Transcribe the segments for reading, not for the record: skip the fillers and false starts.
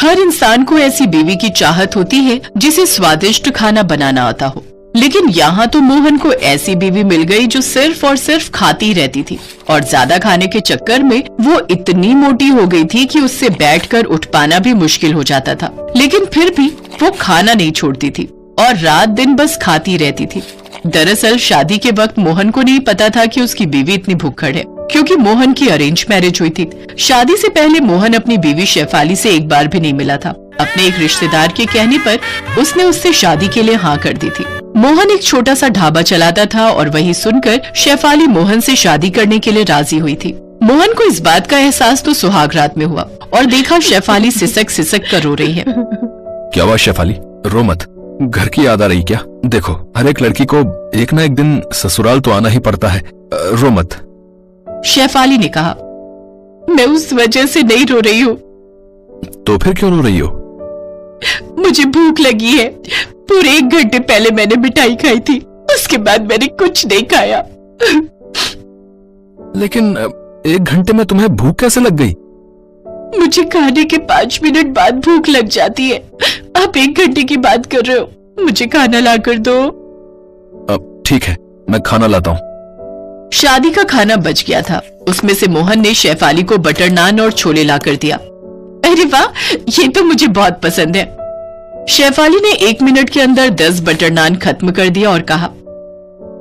हर इंसान को ऐसी बीवी की चाहत होती है जिसे स्वादिष्ट खाना बनाना आता हो, लेकिन यहाँ तो मोहन को ऐसी बीवी मिल गई जो सिर्फ और सिर्फ खाती रहती थी और ज्यादा खाने के चक्कर में वो इतनी मोटी हो गई थी कि उससे बैठकर उठ पाना भी मुश्किल हो जाता था। लेकिन फिर भी वो खाना नहीं छोड़ती थी और रात दिन बस खाती रहती थी। दरअसल शादी के वक्त मोहन को नहीं पता था कि उसकी बीवी इतनी भुक्खड़ है, क्योंकि मोहन की अरेंज मैरिज हुई थी। शादी से पहले मोहन अपनी बीवी शेफाली से एक बार भी नहीं मिला था। अपने एक रिश्तेदार के कहने पर उसने उससे शादी के लिए हाँ कर दी थी। मोहन एक छोटा सा ढाबा चलाता था और वही सुनकर शेफाली मोहन से शादी करने के लिए राजी हुई थी। मोहन को इस बात का एहसास तो सुहाग रात में हुआ और देखा शेफाली सिसक सिसक कर रो रही है। क्या हुआ शेफाली, रो मत, घर की याद आ रही क्या? देखो, हर एक लड़की को एक ना एक दिन ससुराल तो आना ही पड़ता है, रो मत। शेफाली ने कहा, मैं उस वजह से नहीं रो रही हूँ। तो फिर क्यों रो रही हो? मुझे भूख लगी है। पूरे 1 घंटे पहले मैंने मिठाई खाई थी, उसके बाद मैंने कुछ नहीं खाया। लेकिन 1 घंटे में तुम्हें भूख कैसे लग गई? मुझे खाने के 5 मिनट बाद भूख लग जाती है। आप 1 घंटे की बात कर रहे हो, मुझे खाना ला कर दो। अब ठीक है, मैं खाना लाता हूँ। शादी का खाना बच गया था। उसमें से मोहन ने शेफाली को बटर नान और छोले ला कर दिया। अरे वाह, ये तो मुझे बहुत पसंद है। शेफाली ने 1 मिनट के अंदर 10 बटर नान खत्म कर दिया और कहा,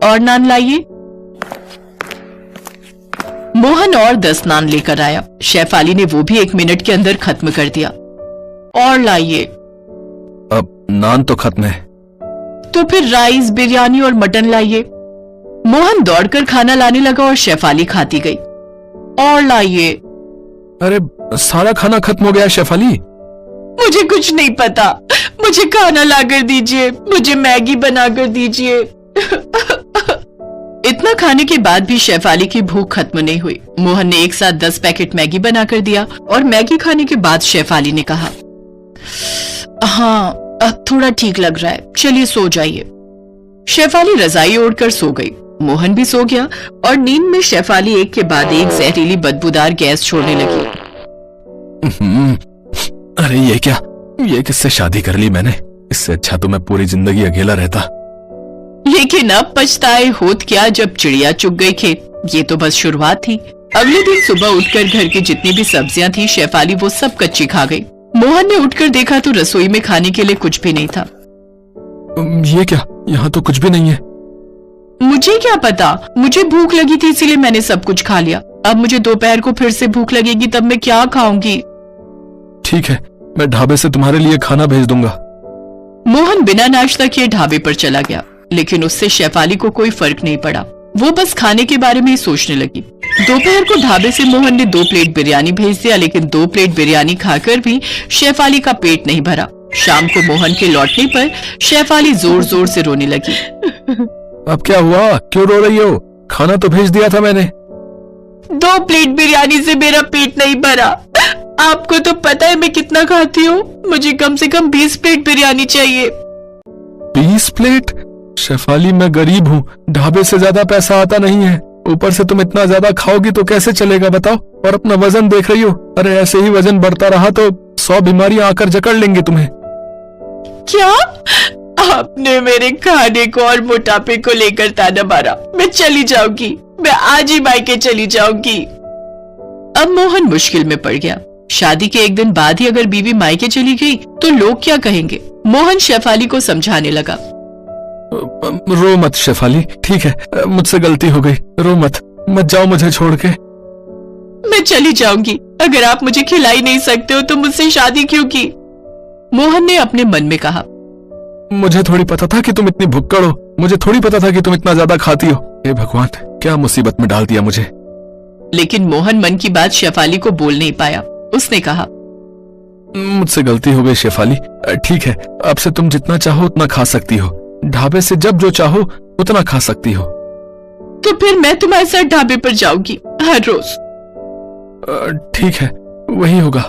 और नान लाइए। मोहन और 10 नान लेकर आया। शेफाली ने वो भी 1 मिनट के अंदर खत्म कर दिया। और लाइए। अब नान तो खत्म है। तो फिर राइस, बिरयानी और मटन लाइए। मोहन दौड़कर खाना लाने लगा और शेफाली खाती गई। और लाइए। अरे सारा खाना खत्म हो गया शेफाली। मुझे कुछ नहीं पता, मुझे खाना लाकर दीजिए, मुझे मैगी बनाकर दीजिए। इतना खाने के बाद भी शेफाली की भूख खत्म नहीं हुई। मोहन ने एक साथ 10 पैकेट मैगी बनाकर दिया और मैगी खाने के बाद शेफाली ने कहा, हाँ अब थोड़ा ठीक लग रहा है, चलिए सो जाइए। शेफाली रजाई ओढ़कर सो गई। मोहन भी सो गया और नींद में शेफाली एक के बाद एक जहरीली बदबूदार गैस छोड़ने लगी। अरे ये क्या, ये किससे शादी कर ली मैंने? इससे अच्छा तो मैं पूरी जिंदगी अकेला रहता। लेकिन अब पछताए होत क्या जब चिड़िया चुग गई खेत। ये तो बस शुरुआत थी। अगले दिन सुबह उठकर घर की जितनी भी सब्जियां थी शेफाली वो सब कच्ची खा गई। मोहन ने उठकर देखा तो रसोई में खाने के लिए कुछ भी नहीं था। ये क्या, यहाँ तो कुछ भी नहीं है। मुझे क्या पता, मुझे भूख लगी थी इसीलिए मैंने सब कुछ खा लिया। अब मुझे दोपहर को फिर से भूख लगेगी, तब मैं क्या खाऊंगी? ठीक है, मैं ढाबे से तुम्हारे लिए खाना भेज दूंगा। मोहन बिना नाश्ता किए ढाबे पर चला गया, लेकिन उससे शेफाली को कोई फर्क नहीं पड़ा। वो बस खाने के बारे में ही सोचने लगी। दोपहर को ढाबे से मोहन ने 2 प्लेट बिरयानी भेज दिया, लेकिन 2 प्लेट बिरयानी खाकर भी शेफाली का पेट नहीं भरा। शाम को मोहन के लौटने पर शेफाली जोर जोर से रोने लगी। अब क्या हुआ, क्यों रो रही हो? खाना तो भेज दिया था मैंने। 2 प्लेट बिरयानी से मेरा पेट नहीं भरा। आपको तो पता है मैं कितना खाती हूँ, मुझे कम से कम 20 प्लेट बिरयानी चाहिए। 20 प्लेट? शेफाली मैं गरीब हूँ, ढाबे से ज्यादा पैसा आता नहीं है। ऊपर से तुम इतना ज्यादा खाओगी तो कैसे चलेगा बताओ? और अपना वजन देख रही हो? अरे ऐसे ही वजन बढ़ता रहा तो 100 बीमारियां आकर जकड़ लेंगे तुम्हें। क्या? आपने मेरे खाने को और मोटापे को लेकर ताना मारा। मैं चली जाऊंगी, मैं आज ही मायके चली जाऊंगी। अब मोहन मुश्किल में पड़ गया। शादी के 1 दिन बाद ही अगर बीवी मायके चली गई तो लोग क्या कहेंगे? मोहन शेफाली को समझाने लगा, रो मत शेफाली, ठीक है, मुझसे गलती हो गई, रो मत, मत जाओ मुझे छोड़ के। मैं चली जाऊंगी। अगर आप मुझे खिला ही नहीं सकते हो तो मुझसे शादी क्यों की? मोहन ने अपने मन में कहा, मुझे थोड़ी पता था कि तुम इतनी भुक्कड़ हो, मुझे थोड़ी पता था कि तुम इतना ज्यादा खाती हो। हे भगवान, क्या मुसीबत में डाल दिया मुझे। लेकिन मोहन मन की बात शेफाली को बोल नहीं पाया। उसने कहा, मुझसे गलती हो गई शेफाली, ठीक है, अब से तुम जितना चाहो उतना खा सकती हो। ढाबे से जब जो चाहो उतना खा सकती हो। तो फिर मैं तुम्हारे साथ ढाबे पर जाऊंगी हर रोज। ठीक है, वही होगा।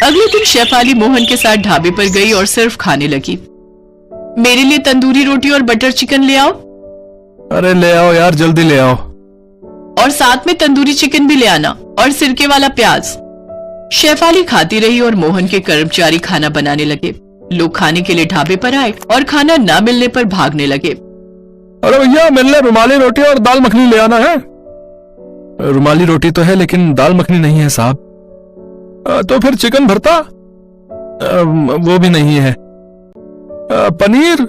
अगले दिन शेफाली मोहन के साथ ढाबे पर गई और सिर्फ खाने लगी। मेरे लिए तंदूरी रोटी और बटर चिकन ले आओ। अरे ले आओ यार, जल्दी ले आओ। और साथ में तंदूरी चिकन भी ले आना और सिरके वाला प्याज। शेफाली खाती रही और मोहन के कर्मचारी खाना बनाने लगे। लोग खाने के लिए ढाबे पर आए और खाना ना मिलने पर भागने लगे। अरे भैया, मिलने रुमाली रोटी और दाल मखनी ले आना है। रुमाली रोटी तो है लेकिन दाल मखनी नहीं है साहब। तो फिर चिकन भरता? वो भी नहीं है। पनीर?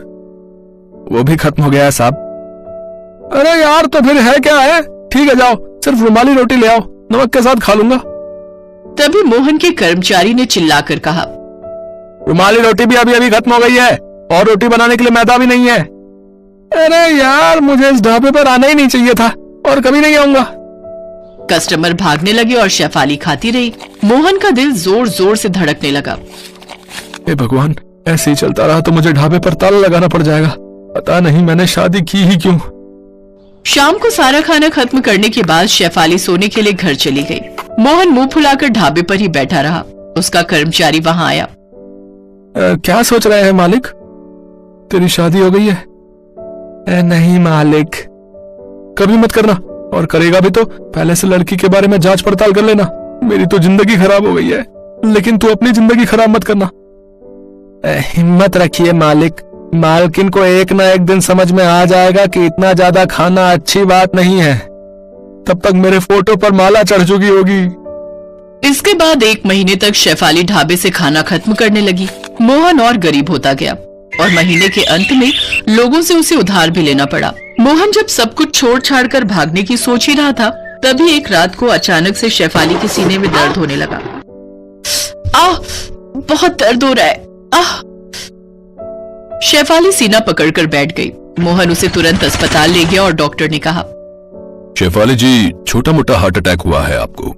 वो भी खत्म हो गया है साहब। अरे यार, तो फिर है क्या है? ठीक है, जाओ, सिर्फ रुमाली रोटी ले आओ, नमक के साथ खा लूंगा। तभी मोहन के कर्मचारी ने चिल्लाकर कहा, रुमाली रोटी भी अभी अभी खत्म हो गई है और रोटी बनाने के लिए मैदा भी नहीं है। अरे यार, मुझे इस ढाबे पर आना ही नहीं चाहिए था और कभी नहीं आऊंगा। कस्टमर भागने लगे और शेफाली खाती रही। मोहन का दिल जोर जोर से धड़कने लगा। हे भगवान, ऐसे ही चलता रहा तो मुझे ढाबे पर ताला लगाना पड़ जाएगा। पता नहीं मैंने शादी की ही क्यों। शाम को सारा खाना खत्म करने के बाद शेफाली सोने के लिए घर चली गई। मोहन मुंह फुलाकर ढाबे पर ही बैठा रहा। उसका कर्मचारी वहां आया। क्या सोच रहे हैं मालिक? तेरी शादी हो गई है? नहीं मालिक, कभी मत करना, और करेगा भी तो पहले से लड़की के बारे में जांच पड़ताल कर लेना। मेरी तो जिंदगी खराब हो गई है, लेकिन तू अपनी जिंदगी खराब मत करना। हिम्मत रखिए मालिक, मालकिन को एक ना एक दिन समझ में आ जाएगा कि इतना ज्यादा खाना अच्छी बात नहीं है। तब तक मेरे फोटो पर माला चढ़ चुकी होगी। इसके बाद 1 महीने तक शेफाली ढाबे से खाना खत्म करने लगी। मोहन और गरीब होता गया और महीने के अंत में लोगों से उसे उधार भी लेना पड़ा। मोहन जब सब कुछ छोड़ छाड़ कर भागने की सोच ही रहा था, तभी एक रात को अचानक से शेफाली के सीने में दर्द होने लगा। आह, बहुत दर्द हो रहा है। आह। शेफाली सीना पकड़कर बैठ गई। मोहन उसे तुरंत अस्पताल ले गया और डॉक्टर ने कहा, शेफाली जी, छोटा मोटा हार्ट अटैक हुआ है आपको।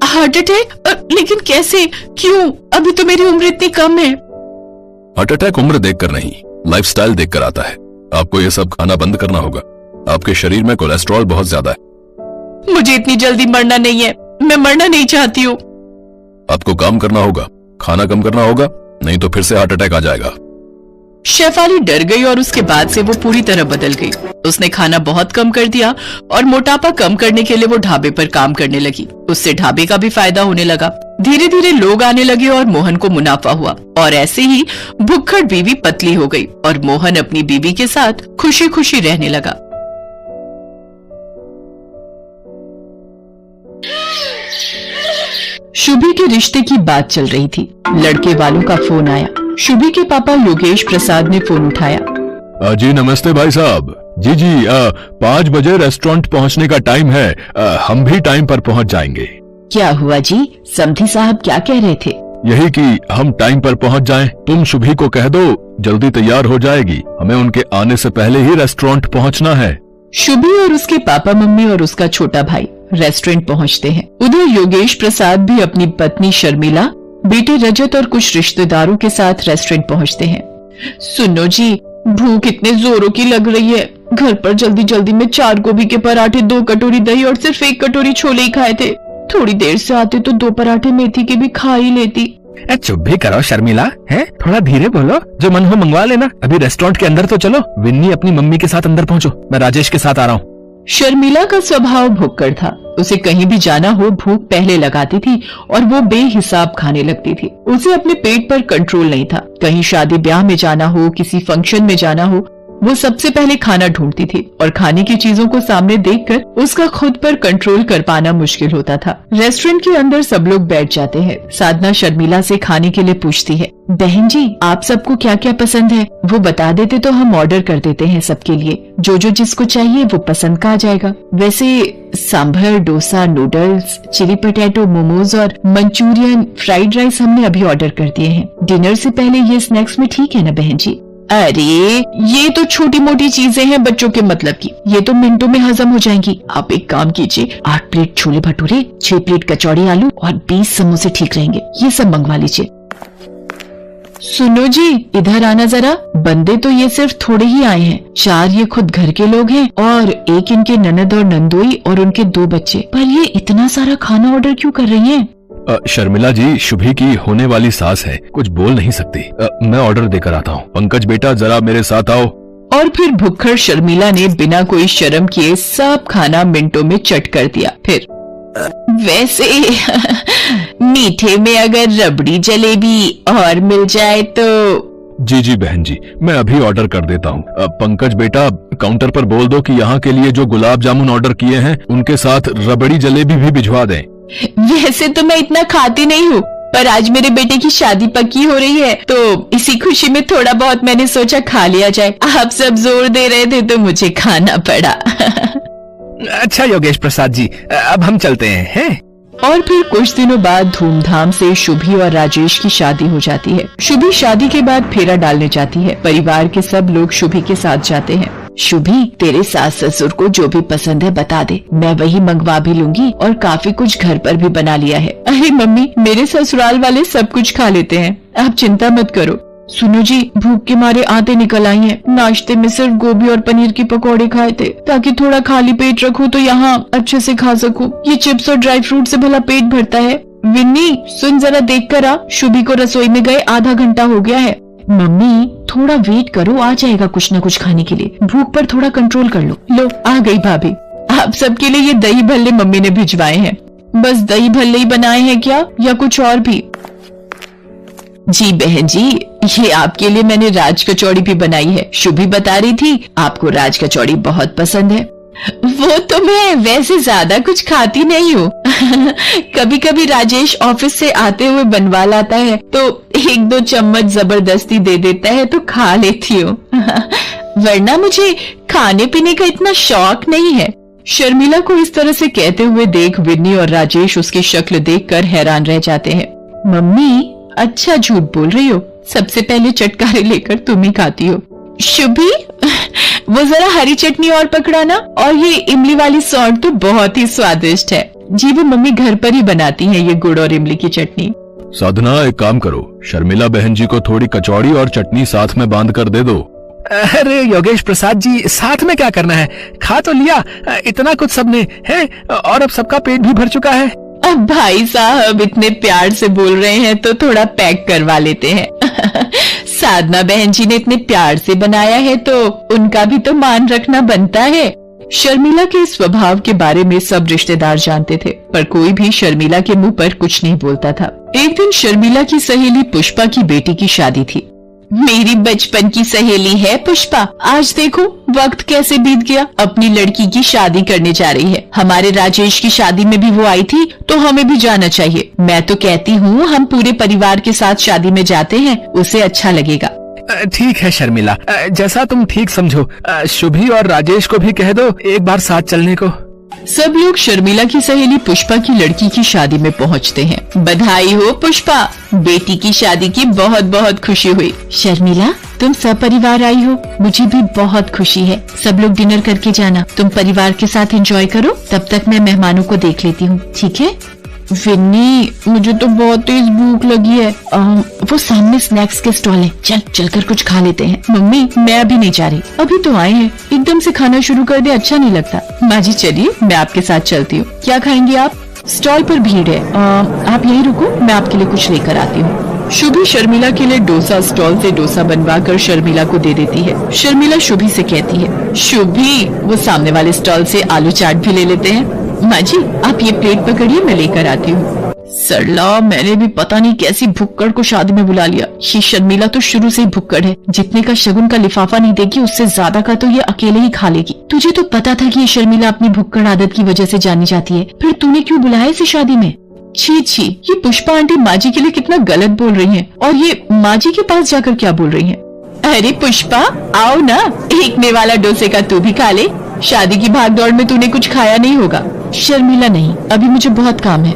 Heart attack? लेकिन कैसे? क्यों? अभी तो मेरी उम्र इतनी कम है। हार्ट अटैक उम्र देखकर नहीं, लाइफस्टाइल देखकर आता है। आपको ये सब खाना बंद करना होगा। आपके शरीर में कोलेस्ट्रॉल बहुत ज्यादा है। मुझे इतनी जल्दी मरना नहीं है, मैं मरना नहीं चाहती हूँ। आपको काम करना होगा, खाना कम करना होगा, नहीं तो फिर से हार्ट अटैक आ जाएगा। शेफाली डर गई और उसके बाद से वो पूरी तरह बदल गई। उसने खाना बहुत कम कर दिया और मोटापा कम करने के लिए वो ढाबे पर काम करने लगी। उससे ढाबे का भी फायदा होने लगा। धीरे धीरे लोग आने लगे और मोहन को मुनाफा हुआ और ऐसे ही भुक्खड़ बीवी पतली हो गई और मोहन अपनी बीवी के साथ खुशी खुशी रहने लगा। शुभी के रिश्ते की बात चल रही थी। लड़के वालों का फोन आया। शुभी के पापा योगेश प्रसाद ने फोन उठाया। जी नमस्ते भाई साहब। जी 5 बजे रेस्टोरेंट पहुंचने का टाइम है। हम भी टाइम पर पहुंच जाएंगे। क्या हुआ जी? समधी साहब क्या कह रहे थे? यही कि हम टाइम पर पहुंच जाएं। तुम शुभी को कह दो, जल्दी तैयार हो जाएगी। हमें उनके आने से पहले ही रेस्टोरेंट पहुंचना है। शुभी और उसके पापा मम्मी और उसका छोटा भाई रेस्टोरेंट पहुंचते हैं। उधर योगेश प्रसाद भी अपनी पत्नी शर्मिला, बेटे रजत और कुछ रिश्तेदारों के साथ रेस्टोरेंट पहुंचते हैं। सुनो जी, भूख इतने जोरों की लग रही है। घर पर जल्दी जल्दी में 4 गोभी के पराठे, 2 कटोरी दही और सिर्फ 1 कटोरी छोले ही खाए थे। थोड़ी देर से आते तो 2 पराठे मेथी के भी खा ही लेती। चुप भी करो शर्मिला, है? थोड़ा धीरे बोलो, जो मन हो मंगवा लेना। अभी रेस्टोरेंट के अंदर तो चलो। विन्नी अपनी मम्मी के साथ अंदर पहुंचो, मैं राजेश के साथ आ रहा हूँ। शर्मिला का स्वभाव भुक्कड़ था। उसे कहीं भी जाना हो भूख पहले लगाती थी और वो बेहिसाब खाने लगती थी। उसे अपने पेट पर कंट्रोल नहीं था। कहीं शादी ब्याह में जाना हो, किसी फंक्शन में जाना हो, वो सबसे पहले खाना ढूंढती थी और खाने की चीजों को सामने देखकर उसका खुद पर कंट्रोल कर पाना मुश्किल होता था। रेस्टोरेंट के अंदर सब लोग बैठ जाते हैं। साधना शर्मिला से खाने के लिए पूछती है, बहन जी आप सबको क्या क्या पसंद है वो बता देते तो हम ऑर्डर कर देते हैं सबके लिए। जो जो जिसको चाहिए वो पसंद का आ जाएगा। वैसे sambar, dosa, noodles, chilli potato, momos और मंचूरियन, फ्राइड राइस हमने अभी ऑर्डर कर दिए हैं। डिनर से पहले ये स्नैक्स में ठीक है ना बहन जी? अरे ये तो छोटी मोटी चीजें हैं बच्चों के मतलब की, ये तो मिनटों में हजम हो जाएंगी। आप एक काम कीजिए, 8 प्लेट छोले भटूरे, 6 प्लेट कचौड़ी आलू और 20 समोसे ठीक रहेंगे। ये सब मंगवा लीजिए। सुनो जी, इधर आना जरा। बंदे तो ये सिर्फ थोड़े ही आए हैं। 4 ये खुद घर के लोग हैं और 1 इनके ननद और नंदोई और उनके 2 बच्चे। पर ये इतना सारा खाना ऑर्डर क्यों कर रही हैं? शर्मिला जी, शुभी की होने वाली सास है, कुछ बोल नहीं सकती। मैं ऑर्डर देकर आता हूँ। पंकज बेटा जरा मेरे साथ आओ। और फिर भुक्खड़ शर्मिला ने बिना कोई शर्म किए सब खाना मिनटों में चट कर दिया। फिर वैसे मीठे में अगर रबड़ी जलेबी और मिल जाए तो। जी जी बहन जी, मैं अभी ऑर्डर कर देता हूँ। पंकज बेटा, काउंटर पर बोल दो कि यहाँ के लिए जो गुलाब जामुन ऑर्डर किए हैं उनके साथ रबड़ी जलेबी भी भिजवा दें। वैसे तो मैं इतना खाती नहीं हूँ, पर आज मेरे बेटे की शादी पक्की हो रही है तो इसी खुशी में थोड़ा बहुत मैंने सोचा खा लिया जाए। आप सब जोर दे रहे थे तो मुझे खाना पड़ा। अच्छा योगेश प्रसाद जी, अब हम चलते हैं। और फिर कुछ दिनों बाद धूमधाम से शुभी और राजेश की शादी हो जाती है। शुभी शादी के बाद फेरा डालने जाती है। परिवार के सब लोग शुभी के साथ जाते हैं। शुभी, तेरे सास ससुर को जो भी पसंद है बता दे, मैं वही मंगवा भी लूंगी और काफी कुछ घर पर भी बना लिया है। अरे मम्मी, मेरे ससुराल वाले सब कुछ खा लेते हैं, आप चिंता मत करो। सुनो जी, भूख के मारे आते निकल आई हैं। नाश्ते में सिर्फ गोभी और पनीर के पकौड़े खाए थे ताकि थोड़ा खाली पेट रखूं तो यहाँ अच्छे से खा सकूं। ये चिप्स और ड्राई फ्रूट से भला पेट भरता है? विन्नी, सुन जरा देख कर आ, शुभी को रसोई में गए आधा घंटा हो गया है। मम्मी थोड़ा वेट करो, आ जाएगा कुछ न कुछ खाने के लिए, भूख पर थोड़ा कंट्रोल कर लो। लो आ गई भाभी। आप सबके लिए ये दही भल्ले मम्मी ने भिजवाए हैं। बस दही भल्ले ही बनाए हैं क्या या कुछ और भी? जी बहन जी, ये आपके लिए मैंने राज कचौड़ी भी बनाई है। शुभी बता रही थी आपको राज कचौड़ी बहुत पसंद है। वो तो मैं वैसे ज्यादा कुछ खाती नहीं हूँ। कभी कभी राजेश ऑफिस से आते हुए बनवा लाता है तो 1-2 चम्मच जबरदस्ती दे देता है तो खा लेती हूँ। वरना मुझे खाने पीने का इतना शौक नहीं है। शर्मिला को इस तरह से कहते हुए देख विन्नी और राजेश उसकी शक्ल देखकर हैरान रह जाते हैं। मम्मी अच्छा झूठ बोल रही हो, सबसे पहले चटकारे लेकर तुम ही खाती हो। शुभी, वो जरा हरी चटनी और पकड़ाना, और ये इमली वाली सौंठ तो बहुत ही स्वादिष्ट है। जी वो मम्मी घर पर ही बनाती हैं ये गुड़ और इमली की चटनी। साधना, एक काम करो, शर्मिला बहन जी को थोड़ी कचौड़ी और चटनी साथ में बांध कर दे दो। अरे योगेश प्रसाद जी, साथ में क्या करना है, खा तो लिया इतना कुछ सबने है और अब सबका पेट भी भर चुका है। अब भाई साहब इतने प्यार से बोल रहे हैं तो थोड़ा पैक करवा लेते हैं। साधना बहन जी ने इतने प्यार से बनाया है तो उनका भी तो मान रखना बनता है। शर्मिला के स्वभाव के बारे में सब रिश्तेदार जानते थे, पर कोई भी शर्मिला के मुंह पर कुछ नहीं बोलता था। एक दिन शर्मिला की सहेली पुष्पा की बेटी की शादी थी। मेरी बचपन की सहेली है पुष्पा, आज देखो वक्त कैसे बीत गया, अपनी लड़की की शादी करने जा रही है। हमारे राजेश की शादी में भी वो आई थी तो हमें भी जाना चाहिए। मैं तो कहती हूँ हम पूरे परिवार के साथ शादी में जाते हैं, उसे अच्छा लगेगा। ठीक है शर्मिला, जैसा तुम ठीक समझो। शुभी और राजेश को भी कह दो एक बार साथ चलने को। सब लोग शर्मिला की सहेली पुष्पा की लड़की की शादी में पहुंचते हैं। बधाई हो पुष्पा, बेटी की शादी की बहुत बहुत खुशी हुई। शर्मिला, तुम सब परिवार आई हो, मुझे भी बहुत खुशी है। सब लोग डिनर करके जाना, तुम परिवार के साथ एंजॉय करो, तब तक मैं मेहमानों को देख लेती हूँ, ठीक है? विन्नी, मुझे तो बहुत तेज भूख लगी है। वो सामने स्नैक्स के स्टॉल है, चल कर कुछ खा लेते हैं। मम्मी, मैं अभी नहीं जा रही, अभी तो आए हैं, एकदम से खाना शुरू कर दे अच्छा नहीं लगता। माँ जी चलिए, मैं आपके साथ चलती हूँ। क्या खाएंगे आप? स्टॉल पर भीड़ है, आप यहीं रुको, मैं आपके लिए कुछ लेकर आती हूँ। शुभी शर्मिला के लिए डोसा स्टॉल से डोसा बनवाकर शर्मिला को दे देती है। शर्मिला शुभी से कहती है, शुभी वो सामने वाले स्टॉल से आलू चाट भी ले लेते हैं। माँ जी आप ये प्लेट पकड़िए, मैं लेकर आती हूँ। सरला, मैंने भी पता नहीं कैसी भुक्कड़ को शादी में बुला लिया। ये शर्मिला तो शुरू से ही भुक्कड़ है, जितने का शगुन का लिफाफा नहीं देगी उससे ज्यादा का तो ये अकेले ही खा लेगी। तुझे तो पता था कि ये शर्मिला अपनी भुक्कड़ आदत की वजह से जानी जाती है, फिर तूने क्यों बुलाया इसे शादी में? छी छी, ये पुष्पा आंटी माँ जी के लिए कितना गलत बोल रही है, और ये माँ जी के पास जाकर क्या बोल रही है। अरे पुष्पा, आओ ना, एक में वाला डोसे का तू भी खा ले, शादी की भागदौड़ में तूने कुछ खाया नहीं होगा। शर्मिला, नहीं, अभी मुझे बहुत काम है।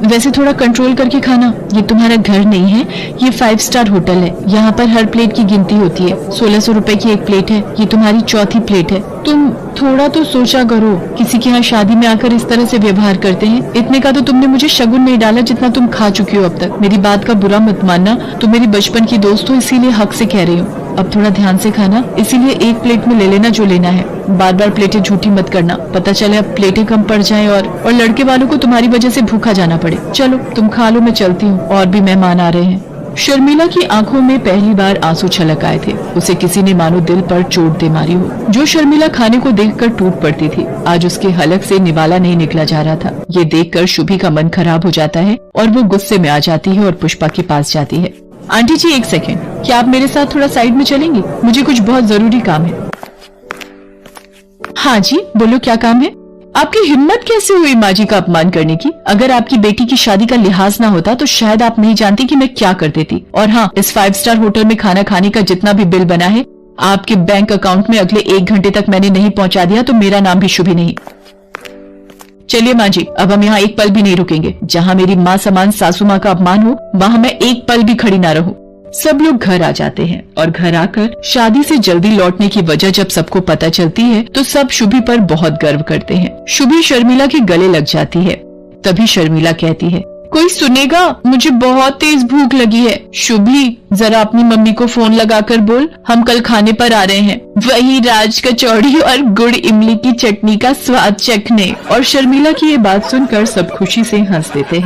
वैसे थोड़ा कंट्रोल करके खाना, ये तुम्हारा घर नहीं है, ये 5 स्टार होटल है, यहाँ पर हर प्लेट की गिनती होती है। 1600 रुपए की एक प्लेट है, ये तुम्हारी चौथी प्लेट है। तुम थोड़ा तो सोचा करो, किसी के यहाँ शादी में आकर इस तरह से व्यवहार करते हैं। इतने का तो तुमने मुझे शगुन नहीं डाला जितना तुम खा चुकी हो अब तक। मेरी बात का बुरा मत मानना, तुम मेरी बचपन की दोस्त हो, इसीलिए हक से कह रही हूँ। अब थोड़ा ध्यान से खाना, इसीलिए एक प्लेट में ले लेना जो लेना है, बार बार प्लेटें झूठी मत करना, पता चले अब प्लेटें कम पड़ जाएं और लड़के वालों को तुम्हारी वजह से भूखा जाना पड़े। चलो तुम खा लो, मैं चलती हूँ, और भी मेहमान आ रहे हैं। शर्मिला की आंखों में पहली बार आंसू छलक आए थे। उसे किसी ने मानो दिल पर चोट दे मारी हो। जो शर्मिला खाने को देखकर टूट पड़ती थी, आज उसके हलक से निवाला नहीं निकला जा रहा था। ये देखकर शुभी का मन खराब हो जाता है और वो गुस्से में आ जाती है और पुष्पा के पास जाती है। आंटी जी, एक सेकेंड, क्या आप मेरे साथ थोड़ा साइड में चलेंगी? मुझे कुछ बहुत जरूरी काम है। हाँ जी, बोलो, क्या काम है? आपकी हिम्मत कैसे हुई माँ जी का अपमान करने की? अगर आपकी बेटी की शादी का लिहाज ना होता तो शायद आप नहीं जानती कि मैं क्या कर देती। और हाँ, इस 5 स्टार होटल में खाना खाने का जितना भी बिल बना है आपके बैंक अकाउंट में अगले 1 घंटे तक मैंने नहीं पहुंचा दिया तो मेरा नाम भी शुभी नहीं। चलिए माँ जी, अब हम यहाँ एक पल भी नहीं रुकेंगे। जहाँ मेरी माँ समान सासू माँ का अपमान हो, वहाँ मैं एक पल भी खड़ी ना रहूं। सब लोग घर आ जाते हैं और घर आकर शादी से जल्दी लौटने की वजह जब सबको पता चलती है तो सब शुभी पर बहुत गर्व करते हैं। शुभी शर्मिला के गले लग जाती है। तभी शर्मिला कहती है, कोई सुनेगा? मुझे बहुत तेज भूख लगी है। शुभी, जरा अपनी मम्मी को फोन लगाकर बोल, हम कल खाने पर आ रहे हैं, वही राज कचौड़ी और गुड़ इमली की चटनी का स्वाद चखने। और शर्मिला की ये बात सुनकर सब खुशी से हंस देते हैं।